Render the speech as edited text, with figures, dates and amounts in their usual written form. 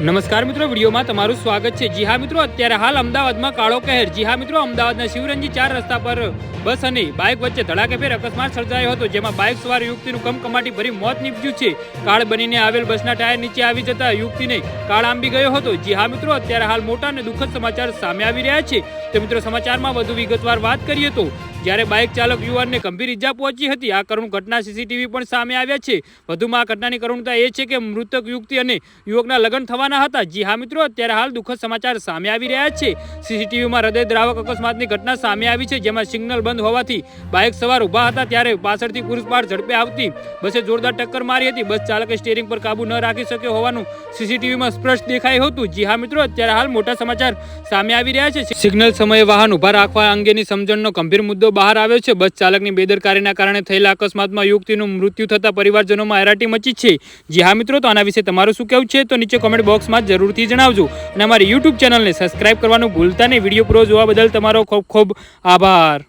નમસ્કાર મિત્રો, વિડીયોમાં તમારું સ્વાગત છે। જી હા મિત્રો, અત્યારે હાલ અમદાવાદમાં કાળો કહેર। જી હા મિત્રો, અમદાવાદના શિવરંજી 4 રસ્તા પર બસ અને બાઇક વચ્ચે ધડાકેભેર અકસ્માત સર્જાયો હતો, જેમાં બાઇક સવાર યુવતીનું કમકમાટી ભરી મોત નીપજ્યું છે। કાળ બનીને આવેલ બસના ટાયર નીચે આવી જતા યુવતીને કાળ આંબી ગયો હતો। જી હા મિત્રો, અત્યારે હાલ મોટા અને દુઃખદ સમાચાર સામે આવી રહ્યા છે। તો મિત્રો, સમાચારમાં વધુ વિગતવાર વાત કરીએ તો જ્યારે બાઇક ચાલક યુવાનને ગંભીર ઇજા પહોંચી હતી। આ કરુણ ઘટના સીસીટીવી પણ સામે આવ્યા છે। વધુમાં આ ઘટનાની કરુણતા એ છે કે મૃતક યુવતી અને યુવકના લગ્ન થવાના હતા। જી હા મિત્રો, અત્યારે હાલ દુઃખદ સમાચાર સામે આવી રહ્યા છે। સીસીટીવીમાં હૃદયદ્રાવક અકસ્માતની ઘટના સામે આવી છે, જેમાં સિગ્નલ બંધ હોવાથી બાઇક સવાર ઊભા હતા ત્યારે પાછળથી પુરુષપાટ ઝડપે આવતી બસે જોરદાર ટક્કર મારી હતી। બસ ચાલકે સ્ટીયરિંગ પર કાબુ ન રાખી શક્યો હોવાનું સીસીટીવીમાં સ્પષ્ટ દેખાયું હતું। જી હા મિત્રો, અત્યારે હાલ મોટા સમાચાર સામે આવી રહ્યા છે। સિગ્નલ સમયે વાહન ઊભા રાખવા અંગેની સમજણનો ગંભીર મુદ્દો બહાર આવ્યો છે। બસ ચાલકની બેદરકારીના કારણે થયેલા અકસ્માતમાં યુવતીનું મૃત્યુ થતા પરિવારજનોમાં હેરાટી મચી છે। જી હા મિત્રો, તો આના વિશે તમારું શું કહેવું છે તો નીચે કોમેન્ટ બોક્સમાં જરૂરથી જણાવજો અને અમારી યુટ્યુબ ચેનલને સબસ્ક્રાઇબ કરવાનું ભૂલતા નહીં। વિડીયો પૂરો જોવા બદલ તમારો ખૂબ ખૂબ આભાર।